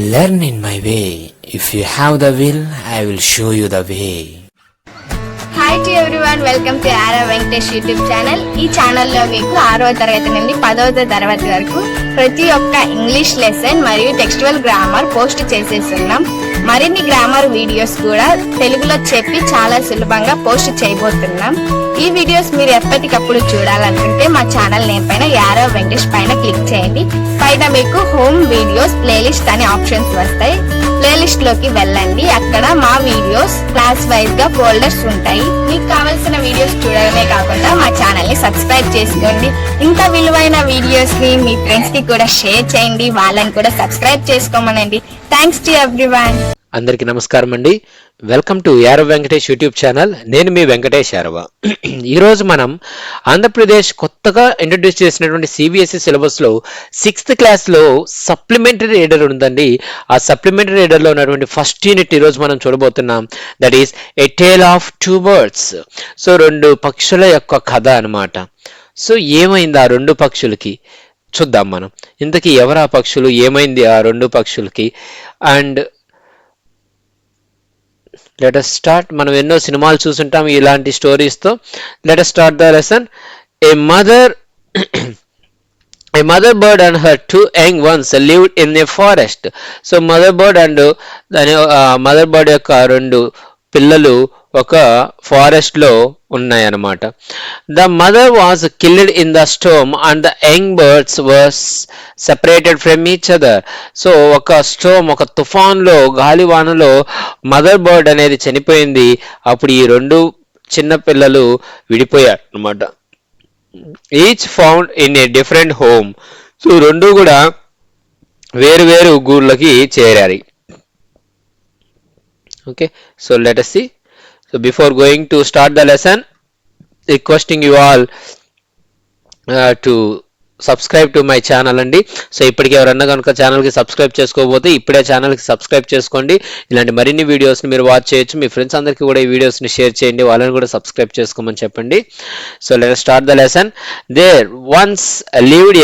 Learn in my way. If you have the will, I will show you the way. Hi to everyone, welcome to Ara Venkatesh YouTube channel. ఈ ఛానల్లో మీకు 6వ తరగతి నుండి 10వ తరగతి వరకు ప్రతి ఒక్క ఇంగ్లీష్ లెసన్ మరియు టెక్స్టువల్ గ్రామర్ పోస్ట్ చేసేస్తున్నాం. మరిన్ని గ్రామర్ వీడియోస్ కూడా తెలుగులో చెప్పి చాలా సులభంగా పోస్ట్ చేయబోతున్నాం. ఈ వీడియోస్ మీరు ఎప్పటికప్పుడు చూడాలనుకుంటే మా ఛానల్ నేమ్ పైన యారో వెంకటేష్ పైన క్లిక్ చేయండి. పైన మీకు హోమ్ వీడియోస్ ప్లేలిస్ట్ అనే ఆప్షన్స్ వస్తాయి. ప్లేలిస్ట్ లోకి వెళ్ళండి. అక్కడ మా వీడియోస్ క్లాస్ వైజ్ గా ఫోల్డర్స్ ఉంటాయి. మీకు కావాల్సిన వీడియోస్ చూడడమే కాకుండా మా ఛానల్ ని సబ్స్క్రైబ్ చేసుకోండి. ఇంత విలువైన వీడియోస్ ని మీ ఫ్రెండ్స్ కి కూడా షేర్ చేయండి. వాళ్ళని కూడా సబ్స్క్రైబ్ చేసుకోమనండి. Thanks to everyone. అందరికీ నమస్కారం అండి. వెల్కమ్ టు యారవ వెంకటేష్ యూట్యూబ్ ఛానల్. నేను మీ వెంకటేష్ యారవ. ఈరోజు మనం ఆంధ్రప్రదేశ్ కొత్తగా ఇంట్రడ్యూస్ చేసినటువంటి సిబిఎస్ఈ సిలబస్లో 6th క్లాస్లో సప్లిమెంటరీ రీడర్ ఉందండి. ఆ సప్లిమెంటరీ రీడర్లో ఉన్నటువంటి ఫస్ట్ యూనిట్ ఈరోజు మనం చూడబోతున్నాం. That is a tale of 2 birds. So 2 పక్షుల యొక్క కథ అనమాట. సో ఏమైంది ఆ 2 పక్షులకి చూద్దాం మనం. ఇంతకీ ఎవరు ఆ పక్షులు, ఏమైంది ఆ 2 పక్షులకి, అండ్ let us start. మనం ఎన్నో సినిమాలు చూసుంటాం ఇలాంటి స్టోరీస్తో. let us start the lesson. a mother bird and her 2 young ones lived in a forest. so mother bird and దాని mother bird యొక్క 2 పిల్లలు ఒక ఫారెస్ట్ లో ఉన్నాయన్నమాట. The mother was killed in the storm and the young birds was separated from each other. So ఒక storm, ఒక తుఫాన్లో, గాలివానలో mother bird అనేది చనిపోయింది. అప్పుడు ఈ 2 చిన్న పిల్లలు విడిపోయారు అనమాట. Each found in a different home. So 2 కూడా వేరు వేరు గూళ్ళకి చేరారు. Okay, so let us see. So before going to start the lesson, requesting you all to subscribe to my channel అండి. సో ఇప్పటికి ఎవరన్నా కనుక ఛానల్కి సబ్స్క్రైబ్ చేసుకోకపోతే ఇప్పుడే ఛానల్కి సబ్స్క్రైబ్ చేసుకోండి. ఇలాంటి మరిన్ని వీడియోస్ని మీరు వాచ్ చేయొచ్చు. మీ ఫ్రెండ్స్ అందరికీ కూడా ఈ వీడియోస్ని షేర్ చేయండి, వాళ్ళని కూడా సబ్స్క్రైబ్ చేసుకోమని చెప్పండి. So let us start the lesson. There once lived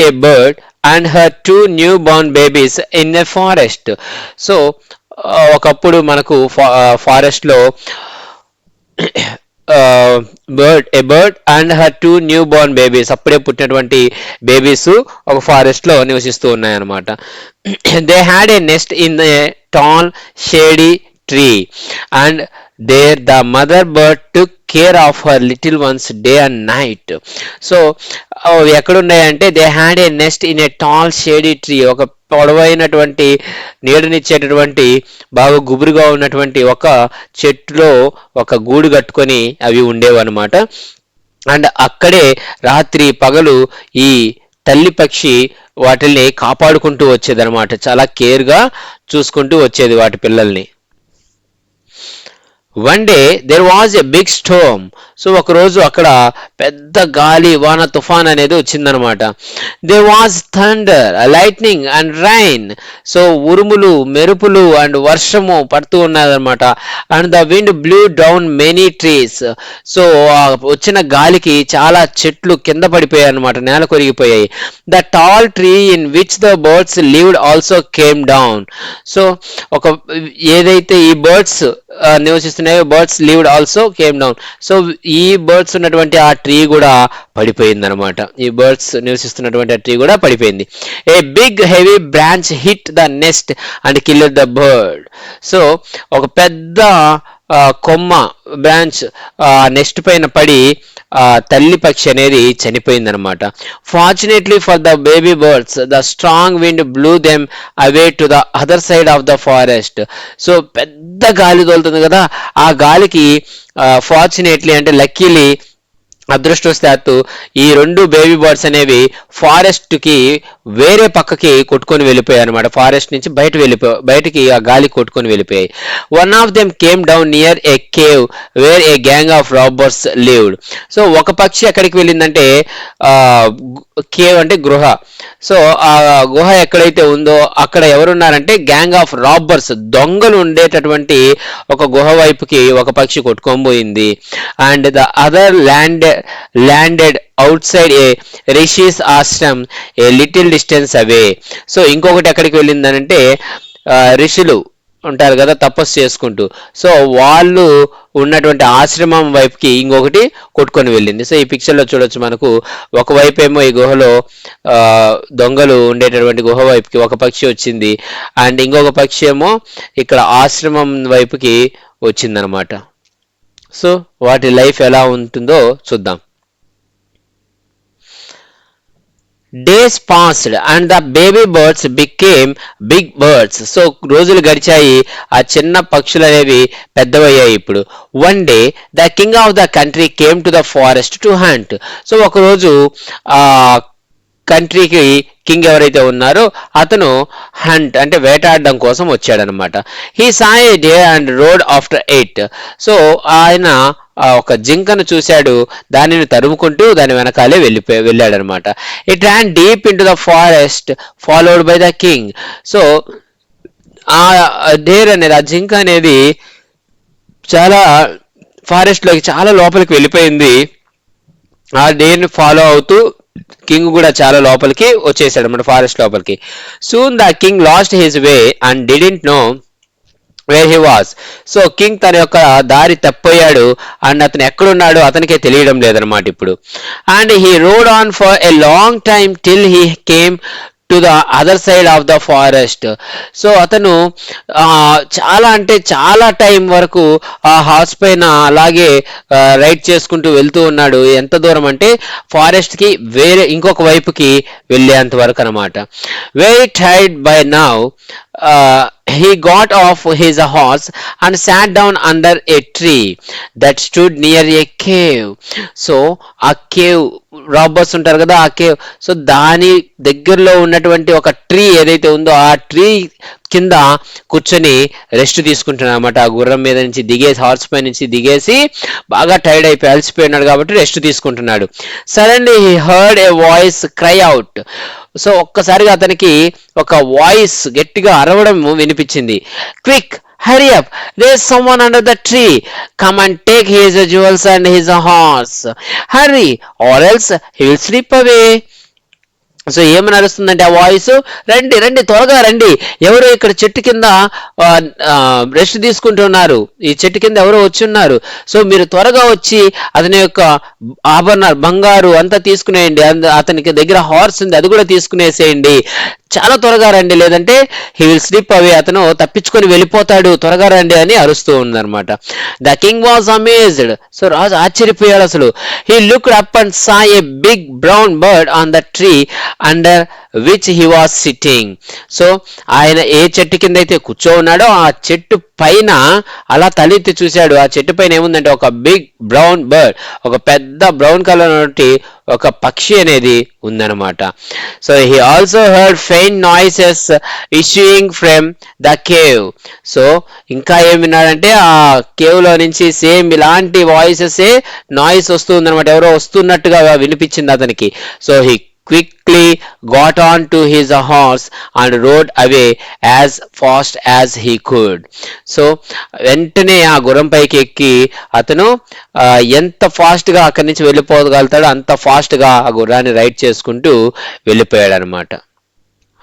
a bird and her 2 newborn babies in a forest. So ఒకప్పుడు మనకు ఫారెస్ట్ లో a bird and her 2 newborn babies, అప్పుడే పుట్టినటువంటి బేబీస్ ఒక ఫారెస్ట్ లో నివసిస్తూ ఉన్నాయన్నమాట. they had a nest in a tall shady tree and there the mother bird took care of her little ones day and night. So ఎక్కడున్నాయంటే they had a nest in a tall shady tree, ఒక పొడవైనటువంటి నీడనిచ్చేటటువంటి బాగా గుబురుగా ఉన్నటువంటి ఒక చెట్టులో ఒక గూడు కట్టుకొని అవి ఉండేవన్నమాట. అండ్ అక్కడే రాత్రి పగలు ఈ తల్లి పక్షి వాటిల్ని కాపాడుకుంటూ వచ్చేది అనమాట. చాలా కేర్గా చూసుకుంటూ వచ్చేది వాటి పిల్లల్ని. One day there was a big storm. So ఒకరోజు అక్కడ పెద్ద గాలి, వాన, తుఫాన్ అనేది వచ్చిందనమాట. There was thunder, lightning and rain. So ఉరుములు, మెరుపులు అండ్ వర్షము పడుతూ ఉన్నదనమాట. And the wind blew down many trees. So వచ్చిన గాలికి చాలా చెట్లు కింద పడిపోయాయి అనమాట, నేల కొరిగిపోయాయి. The tall tree in which the birds lived also came down. So ఒక ఏదైతే ఈ బర్డ్స్ నివసిస్తున్నాయో birds lived also came down. So ఈ బర్డ్స్ ఉన్నటువంటి ఆ ట్రీ కూడా పడిపోయింది అనమాట. ఈ బర్డ్స్ నివసిస్తున్నటువంటి ఆ ట్రీ కూడా పడిపోయింది. A big heavy branch hit the nest and killed the bird. So ఒక పెద్ద కొమ్మ, బ్రాంచ్ నెస్ట్ పైన పడి తల్లి పక్షి అనేది చనిపోయింది అనమాట. Fortunately for the baby birds the strong wind blue them away to the other side of the forest. So పెద్ద గాలి తోలుతుంది కదా, ఆ గాలికి ఫార్చునేట్లీ అంటే లక్కీలీ, అదృష్టవశాత్తు ఈ 2 బేబీ బర్డ్స్ అనేవి ఫారెస్ట్ కి వేరే పక్కకి కొట్టుకొని వెళ్ళిపోయాయి అనమాట. ఫారెస్ట్ నుంచి బయటికి ఆ గాలి కొట్టుకొని వెళ్ళిపోయాయి. One of them came down near a cave where a gang of robbers lived. So ఒక పక్షి ఎక్కడికి వెళ్ళిందంటే కేవ్ అంటే గృహ. సో ఆ గుహ ఎక్కడైతే ఉందో అక్కడ ఎవరున్నారంటే గ్యాంగ్ ఆఫ్ రాబర్స్, దొంగలు ఉండేటటువంటి ఒక గుహ వైపుకి ఒక పక్షి కొట్టుకొని పోయింది. And the other landed out side A rishis Ashram a little distance away. So ఇంకొకటి ఎక్కడికి వెళ్ళిందనంటే ఋషులు ఉంటారు కదా తపస్సు చేసుకుంటూ, సో వాళ్ళు ఉన్నటువంటి ఆశ్రమం వైపుకి ఇంకొకటి కొట్టుకొని వెళ్ళింది. సో ఈ పిక్చర్లో చూడొచ్చు మనకు, ఒకవైపు ఏమో ఈ గుహలో దొంగలు ఉండేటటువంటి గుహ వైపుకి ఒక పక్షి వచ్చింది, అండ్ ఇంకొక పక్షి ఏమో ఇక్కడ ఆశ్రమం వైపుకి వచ్చిందనమాట. సో వాటి లైఫ్ ఎలా ఉంటుందో చూద్దాం. Days passed and the baby birds became big birds. So రోజులు గడిచాయి, ఆ చిన్న పక్షులు అనేవి పెద్దవయ్యాయి ఇప్పుడు. One day the king of the country came to the forest to hunt. So ఒకరోజు ఆ కంట్రీకి కింగ్ ఎవరైతే ఉన్నారో అతను హంట్ అంటే వేటాడడం కోసం వచ్చాడనమాట. He saw a deer and rode after 8. So ఆయన ఒక జింకను చూశాడు, దానిని తరుముకుంటూ దాని వెనకాలే వెళ్ళాడనమాట. It ran deep into the forest followed by the king. So ఆ డేర్ అనేది, ఆ జింక అనేది చాలా ఫారెస్ట్ లోకి చాలా లోపలికి వెళ్ళిపోయింది. ఆ డేర్ని ఫాలో అవుతూ కింగ్ కూడా చాలా లోపలికి వచ్చేసాడు అన్నమాట, ఫారెస్ట్ లోపలికి. Soon the king last his way and didn't know where he was. So king తన యొక్క దారి తప్పోయాడు అండ్ అతను ఎక్కడున్నాడో అతనికే తెలియడం లేదనమాట ఇప్పుడు. And he wrote on for a long time till he came to the other side of the forest. So అతను చాలా అంటే చాలా టైం వరకు ఆ హార్స్ పైన అలాగే రైడ్ చేసుకుంటూ వెళ్తూ ఉన్నాడు. ఎంత దూరం అంటే ఫారెస్ట్ కి వేరే ఇంకొక వైపుకి వెళ్ళేంత వరకు అనమాట. Very tired by now he got off his horse and sat down under a tree that stood near a cave. So ఆ కేవ్, రాబర్స్ ఉంటారు కదా ఆ కేవ్, సో దాని దగ్గరలో ఉన్నటువంటి ఒక ట్రీ ఏదైతే ఉందో ఆ ట్రీ కింద కూర్చొని రెస్ట్ తీసుకుంటున్నాడు అనమాట. ఆ గుర్రం మీద నుంచి దిగేసి, హార్స్ పై నుంచి దిగేసి బాగా టైర్డ్ అయిపోయి అలసిపోయినాడు కాబట్టి రెస్ట్ తీసుకుంటున్నాడు. Suddenly he heard A voice cry out. So ఒక్కసారిగా అతనికి ఒక వాయిస్ గట్టిగా అరవడం వినిపించింది. Quick, hurry up, there's someone under the tree, come and take his jewels and his horse, hurry or else he will slip away. So ఏమని అరుస్తుందంటే ఆ voice, రండి రండి త్వరగా రండి, ఎవరో ఇక్కడ చెట్టు కింద రెస్ట్ తీసుకుంటున్నారు, ఈ చెట్టు కింద ఎవరో వచ్చి ఉన్నారు, సో మీరు త్వరగా వచ్చి అతని యొక్క ఆభరణాలు బంగారు అంతా తీసుకునేయండి, అతనికి దగ్గర హార్స్ ఉంది అది కూడా తీసుకునేసేయండి, చాలా త్వరగా రండి, లేదంటే హీ విల్ స్లిప్ అవే, అతను తప్పించుకొని వెళ్ళిపోతాడు, త్వరగా రండి అని అరుస్తూ ఉందన్నమాట. The king was amazed. So రాజు ఆశ్చర్యపోయాడు అసలు. He looked up and saw a big brown bird on the tree under which he was sitting. So ఆయన ఏ చెట్టు కింద అయితే కూర్చో ఉన్నాడో ఆ చెట్టు పైన అలా తలెత్తి చూశాడు. ఆ చెట్టు పైన ఏముందంటే ఒక బిగ్ బ్రౌన్ బర్డ్, ఒక పెద్ద బ్రౌన్ కలర్ నుండి ఒక పక్షి అనేది ఉందన్నమాట. So he also heard faint noises issuing from the cave. So ఇంకా ఏం విన్నాడంటే ఆ కేవ్ లో నుంచి సేమ్ ఇలాంటి వాయిసెస్ నాయిస్ వస్తూ ఉందన్నమాట, ఎవరో వస్తున్నట్టుగా వినిపించింది అతనికి. So he quickly got on to his horse and rode away as fast as he could. So వెంటనే ఆ గుర్రం పైకి ఎక్కి అతను ఎంత ఫాస్ట్ గా అక్కడి నుంచి వెళ్ళిపోగలుగుతాడో అంత ఫాస్ట్ గా ఆ గుర్రాన్ని రైడ్ చేసుకుంటూ వెళ్ళిపోయాడు అనమాట.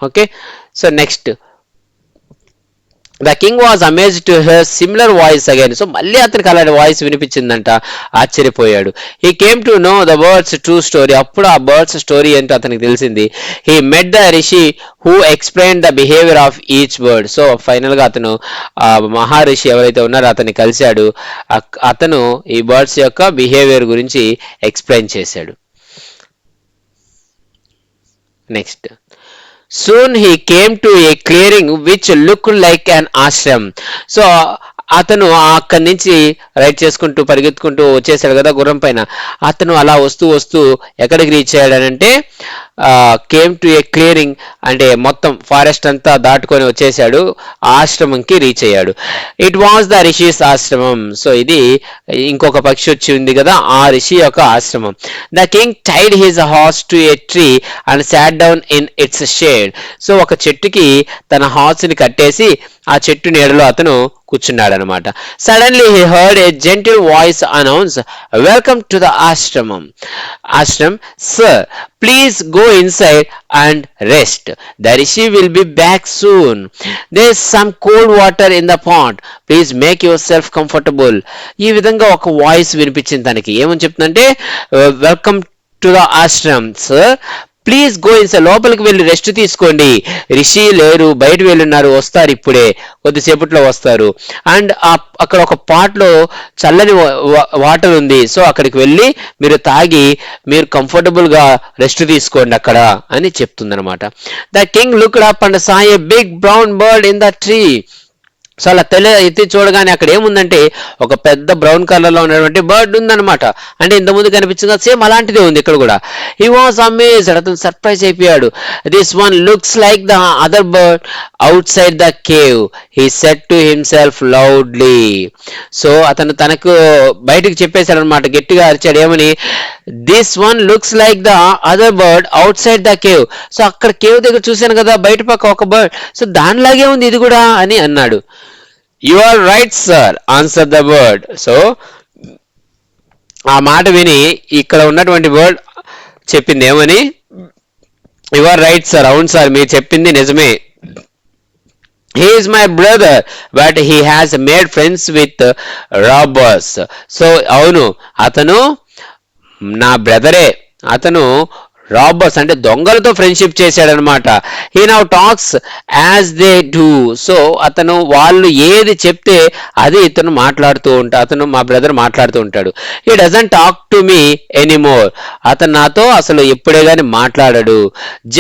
Okay, so next the king was amazed to hear similar voice again. So మళ్ళీ అతనికి అలాంటి వాయిస్ వినిపించిందంట, ఆశ్చర్యపోయాడు. He came to know the birds true story. అప్పుడు ఆ బర్డ్స్ స్టోరీ ఏంటో అతనికి తెలిసింది. He met the Rishi who explain the behaviour of each bird. So final గా అతను ఆ మహారిషి ఎవరైతే ఉన్నారో అతన్ని కలిశాడు. అతను ఈ బర్డ్స్ యొక్క బిహేవియర్ గురించి ఎక్స్ప్లెయిన్ చేశాడు. Next, soon he came to a clearing which looked like an ashram. So అతను అక్కడి నుంచి రైడ్ చేసుకుంటూ పరిగెత్తుకుంటూ వచ్చేసాడు కదా గుర్రం పైన. అతను అలా వస్తూ వస్తూ ఎక్కడికి రీచ్ అయ్యాడనంటే కేమ్ టు ఏ క్లియరింగ్, అంటే మొత్తం ఫారెస్ట్ అంతా దాటుకొని వచ్చేసాడు, ఆశ్రమంకి రీచ్ అయ్యాడు. ఇట్ వాజ్ ద రిషిస్ ఆశ్రమం. సో ఇది ఇంకొక పక్షి వచ్చి ఉంది కదా, ఆ రిషి యొక్క ఆశ్రమం. The king tied his horse to a tree and sat down in its shade. So ఒక చెట్టుకి తన హార్స్ని కట్టేసి ఆ చెట్టు నీడలో అతను కూర్చున్నాడు అనమాట. Suddenly he heard a gentle voice announce, welcome to the ఆశ్రమం. Sir, please go inside and rest. The rishi will be back soon. There is some cold water in the pond. Please make yourself comfortable. ఈ విధంగా ఒక voice వినిపించింది తనకి. ఏమని చెప్తుందంటే, welcome to the ashram sir, please go inside, లోపలికి వెళ్ళి rest తీసుకోండి. రిషి లేరు, బయట వెళ్ళున్నారు, వస్తారు, ఇప్పుడే కొద్దిసేపట్లో వస్తారు. అండ్ అక్కడ ఒక పాట్లో చల్లని వాటర్ ఉంది, సో అక్కడికి వెళ్ళి మీరు తాగి మీరు కంఫర్టబుల్ గా రెస్ట్ తీసుకోండి అక్కడ అని చెప్తుందనమాట. The king looked up and saw a big brown bird in the tree. So అలా ఎత్తి చూడగానే అక్కడ ఏముందంటే ఒక పెద్ద బ్రౌన్ కలర్ లో ఉన్నటువంటి బర్డ్ ఉందన్నమాట. అంటే ఇంతకుముందు కనిపించింది సేమ్ అలాంటిదే ఉంది ఇక్కడ కూడా. హీ వాజ్ అమేజ్డ్, అతను సర్ప్రైజ్ అయిపోయాడు. This one looks like the other bird out side the cave, he said to himself loudly. So అతను తనకు బయటకు చెప్పేశాడు అనమాట, గట్టిగా అరిచాడు. ఏమని? This one looks like the other bird out side the cave. So అక్కడ కేవ్ దగ్గర చూశాను కదా బయట పక్క ఒక బర్డ్, సో దానిలాగే ఉంది ఇది కూడా అని అన్నాడు. You are right, sir, answered the bird. So ఆ మాట విని ఇక్కడ ఉన్నటువంటి బర్డ్ చెప్పింది ఏమని? యు ఆర్ రైట్ సార్, అవును సార్, మీరు చెప్పింది నిజమే. He is my brother, but he has made friends with robbers. So అవును, అతను నా బ్రదరే, అతను రాబర్స్ అంటే దొంగలతో ఫ్రెండ్షిప్ చేశాడనమాట. He now talks as they do. So అతను వాళ్ళు ఏది చెప్తే అది ఇతను మాట్లాడుతూ ఉంటాడు, అతను మా బ్రదర్ మాట్లాడుతూ ఉంటాడు. He doesn't talk to me anymore. అతను నాతో అసలు ఎప్పుడే కానీ మాట్లాడాడు.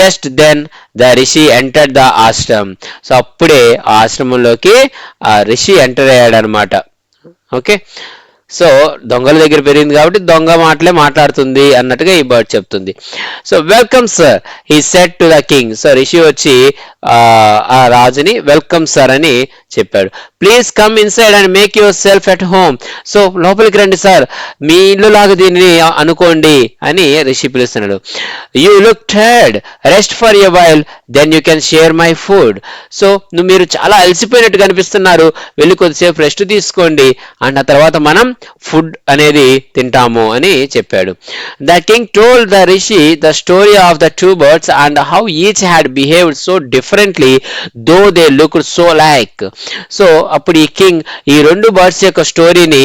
Just then the rishi enter the ashram. So అప్పుడే ఆ ఆశ్రమంలోకి ఆ రిషి ఎంటర్ అయ్యాడు అనమాట. ఓకే, సో దొంగల దగ్గర పెరిగింది కాబట్టి దొంగ మాటలే మాట్లాడుతుంది అన్నట్టుగా ఈ బర్డ్ చెప్తుంది. So welcome sir, he said to the king. So Rishi వచ్చి ఆ రాజుని వెల్కమ్ సార్ అని చెప్పాడు. Please come inside and make your self at home. So లోపలికి రండి సార్, మీ ఇల్లు లాగా దీన్ని అనుకోండి అని రిషి పిలుస్తున్నాడు. You look tired, rest for a while, then you can share my food. So మీరు చాలా అలసిపోయినట్టు కనిపిస్తున్నారు, వెళ్ళి కొద్దిసేపు రెస్ట్ తీసుకోండి అండ్ ఆ తర్వాత మనం ఫుడ్ అనేది తింటాము అని చెప్పాడు. The king told the Rishi the story of the two birds and how each had behaved so differently though they looked so like. So అప్పుడు ఈ కింగ్ ఈ రెండు బర్డ్స్ యొక్క స్టోరీని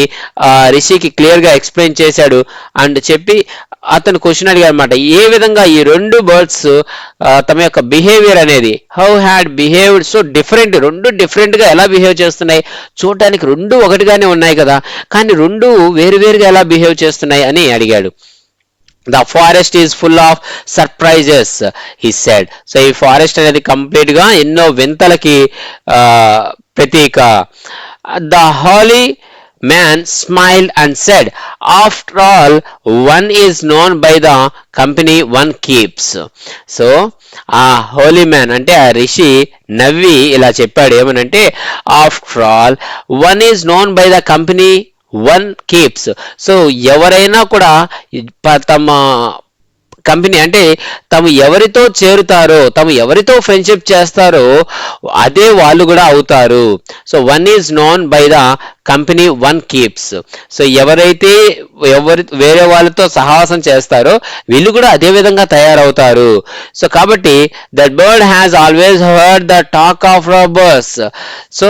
రిషికి క్లియర్ గా ఎక్స్ప్లెయిన్ చేశాడు అండ్ చెప్పి అతను క్వశ్చన్ అడిగారు అనమాట, ఏ విధంగా ఈ రెండు బర్డ్స్ తమ యొక్క బిహేవియర్ అనేది how had behaved so different, రెండు డిఫరెంట్ గా ఎలా బిహేవ్ చేస్తున్నాయి, చూడటానికి రెండు ఒకటిగానే ఉన్నాయి కదా కానీ రెండు వేరువేరుగా ఎలా బిహేవ్ చేస్తున్నాయి అని అడిగాడు. The forest is full of surprises, he said. So ఈ ఫారెస్ట్ అనేది కంప్లీట్ గా ఎన్నో వింతలకి ప్రతీక. The holy man smiled and said, after all, one is known by the company one keeps. So ఆ హోలీ మ్యాన్ అంటే ఆ రిషి నవ్వి ఇలా చెప్పాడు, ఏమనంటే after all one is known by the company one keeps. So ఎవరైనా కూడా తమ కంపెనీ అంటే తాము ఎవరితో చేరుతారో, తాము ఎవరితో ఫ్రెండ్షిప్ చేస్తారో అదే వాళ్ళు కూడా అవుతారు. So one is known by the company one keeps. So ఎవరైతే వేరే వాళ్ళతో సహవాసం చేస్తారో వీళ్ళు కూడా అదే విధంగా తయారవుతారు. సో కాబట్టి that bird has always heard the talk of robbers. So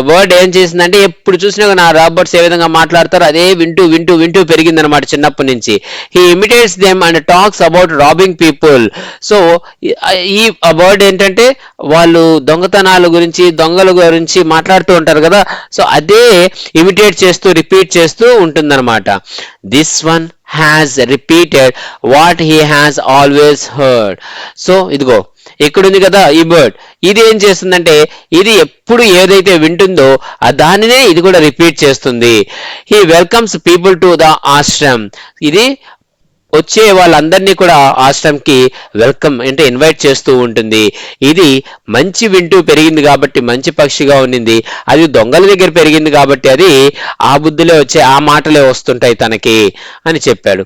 bird ఏం చేసిందంటే ఎప్పుడు చూసినా నా రాబర్ట్స్ ఏ విధంగా మాట్లాడతారో అదే వింటూ వింటూ వింటూ పెరిగిందనమాట చిన్నప్పటి నుంచి. He imitates them and talks about robbing people. So ఈ బర్డ్ ఏంటంటే వాళ్ళు దొంగతనాల గురించి దొంగల గురించి మాట్లాడుతూ ఉంటారు కదా, సో అదే ఇమిటేట్ చేస్తూ రిపీట్ చేస్తూ ఉంటుందన్నమాట. This one has repeated what he has always heard. So ఇదిగో ఇక్కడుంది కదా ఈ బర్డ్, ఇది ఏం చేస్తుందంటే ఇది ఎప్పుడు ఏదైతే వింటుందో దానినే ఇది కూడా రిపీట్ చేస్తుంది. He welcomes people to the Ashram. ఇది వచ్చే వాళ్ళందరినీ కూడా ఆశ్రమంకి వెల్కమ్ అంటే ఇన్వైట్ చేస్తూ ఉంటుంది. ఇది మంచి వింటూ పెరిగింది కాబట్టి మంచి పక్షిగా ఉన్నింది. అది దొంగల దగ్గర పెరిగింది కాబట్టి అది ఆ బుద్ధిలో వచ్చే ఆ మాటలే వస్తుంటాయి తనకి అని చెప్పాడు.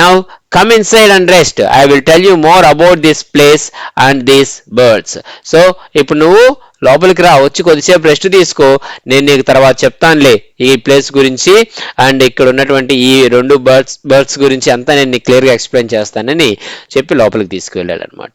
Now come inside and rest, I will tell you more about this place and these birds. So ఇప్పుడు నువ్వు లోపలికి రా, వచ్చి కొద్దిసేపు రెస్ట్ తీసుకో, నేను నీకు తర్వాత చెప్తానులే ఈ ప్లేస్ గురించి అండ్ ఇక్కడ ఉన్నటువంటి ఈ 2 బర్డ్స్ గురించి అంతా నేను నీకు క్లియర్గా ఎక్స్ప్లెయిన్ చేస్తానని చెప్పి లోపలికి తీసుకువెళ్ళాడు అనమాట.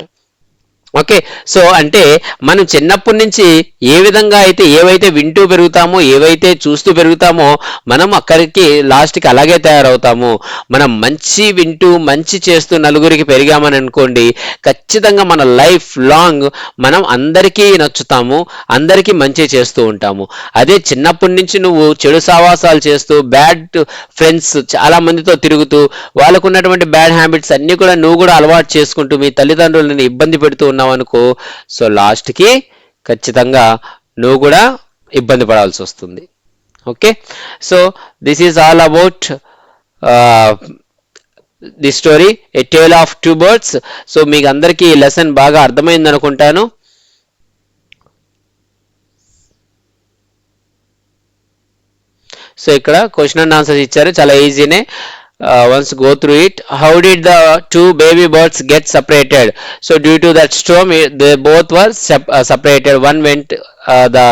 ఓకే, సో అంటే మనం చిన్నప్పటి నుంచి ఏ విధంగా అయితే ఏవైతే వింటూ పెరుగుతామో ఏవైతే చూస్తూ పెరుగుతామో మనం అక్కడికి లాస్ట్కి అలాగే తయారవుతాము. మనం మంచి వింటూ మంచి చేస్తూ నలుగురికి పెరిగామని అనుకోండి, ఖచ్చితంగా మన లైఫ్ లాంగ్ మనం అందరికీ నచ్చుతాము, అందరికీ మంచి చేస్తూ ఉంటాము. అదే చిన్నప్పటి నుంచి నువ్వు చెడు సావాసాలు చేస్తూ బ్యాడ్ ఫ్రెండ్స్ చాలా మందితో తిరుగుతూ వాళ్ళకు ఉన్నటువంటి బ్యాడ్ హ్యాబిట్స్ అన్నీ కూడా నువ్వు కూడా అలవాటు చేసుకుంటూ మీ తల్లిదండ్రులను ఇబ్బంది పెడుతూ ఉన్నావు అనుకో, సో లాస్ట్ కి ఖచ్చితంగా నువ్వు కూడా ఇబ్బంది పడాల్సి వస్తుంది. Okay, so this is all about the story a tale of 2 birds. So మీకు అందరికీ ఈ లెసన్ బాగా అర్థమైంది అనుకుంటాను. సో ఇక్కడ క్వశ్చన్ అండ్ ఆన్సర్స్ ఇచ్చారు, చాలా ఈజీనే. Once go through it. How did the 2 baby birds get separated? So due to that storm, they both were separated. One went the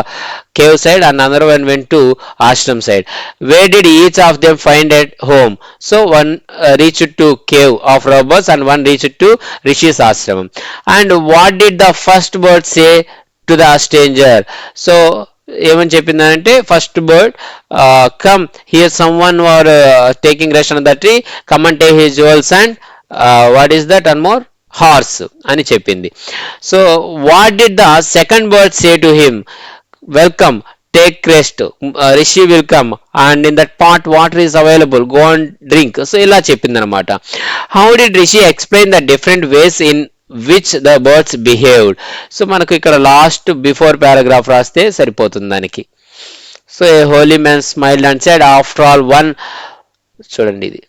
cave side and another one went to ashram side. Where did each of them find at home? So one reached to cave of robbers and one reached to Rishi's ashram. And what did the first bird say to the stranger? So ఏమని చెప్పిందంటే first bird come here someone are taking rest on the tree, come and take his jewels and what is that and more horse అని చెప్పింది. So what did the second bird say to him? Welcome, take rest, rishi will come and in that pot water is available, go and drink. So ఇలా చెప్పింది అనమాట. How did rishi explain the different ways in which the birds behaved? So మనకు ఇక్కడ last before paragraph రాస్తే సరిపోతుంది దానికి. So A Holi man smiled and said after all one, చూడండి ఇది.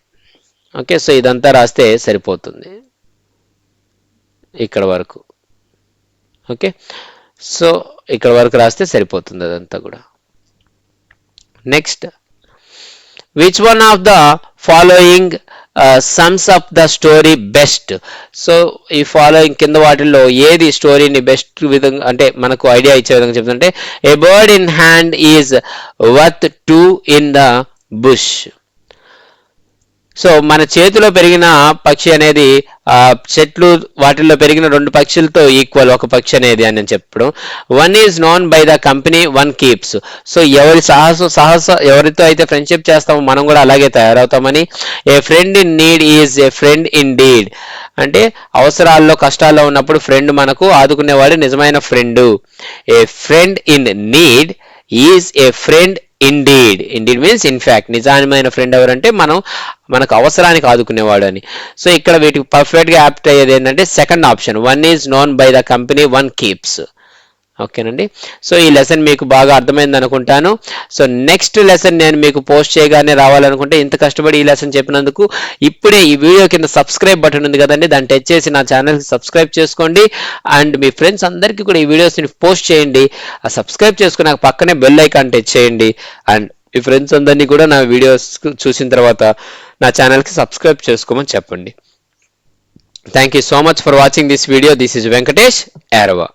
ఓకే, సో ఇదంతా రాస్తే సరిపోతుంది ఇక్కడ వరకు. ఓకే, సో ఇక్కడ వరకు రాస్తే సరిపోతుంది అదంతా కూడా. Next, which one of the following sums up the story best? So ఈ ఫాలోయింగ్ కింద వాటిల్లో ఏది స్టోరీని బెస్ట్ విధంగా అంటే మనకు ఐడియా ఇచ్చే విధంగా చెప్తుంటే, ఏ bird in hand is worth 2 in the bush. So మన చేతిలో పెరిగిన పక్షి అనేది చెట్లు వాటిల్లో పెరిగిన 2 పక్షులతో ఈక్వల్ ఒక పక్షి అనేది అని చెప్పడం. One is known by the company one keeps. So ఎవరి ఎవరితో అయితే ఫ్రెండ్షిప్ చేస్తామో మనం కూడా అలాగే తయారవుతామని. A friend in need is a friend indeed. అంటే అవసరాల్లో కష్టాల్లో ఉన్నప్పుడు ఫ్రెండ్ మనకు ఆదుకునేవాడు నిజమైన friend. A friend in need is a friend indeed. Indeed means in fact. నిజమైన ఫ్రెండ్ ఎవరంటే మనకు అవసరానికి ఆదుకునేవాడు అని. సో ఇక్కడ వీటికి పర్ఫెక్ట్ గా యాప్ట్ అయ్యేది ఏంటంటే second option, one is known by the company one keeps. ఓకేనండి, సో ఈ లెసన్ మీకు బాగా అర్థమైంది అనుకుంటాను. సో నెక్స్ట్ లెసన్ నేను మీకు పోస్ట్ చేయగానే రావాలనుకుంటే, ఇంత కష్టపడి ఈ లెసన్ చెప్పినందుకు ఇప్పుడే ఈ వీడియో కింద సబ్స్క్రైబ్ బటన్ ఉంది కదండి, దాన్ని టచ్ చేసి నా ఛానల్కి సబ్స్క్రైబ్ చేసుకోండి. అండ్ మీ ఫ్రెండ్స్ అందరికీ కూడా ఈ వీడియోస్ని పోస్ట్ చేయండి. ఆ సబ్స్క్రైబ్ చేసుకుని నాకు పక్కనే బెల్ ఐకాన్ టచ్ చేయండి. అండ్ మీ ఫ్రెండ్స్ అందరినీ కూడా నా వీడియోస్ చూసిన తర్వాత నా ఛానల్కి సబ్స్క్రైబ్ చేసుకోమని చెప్పండి. Thank you so much for watching this video. This is Venkatesh, యారవా.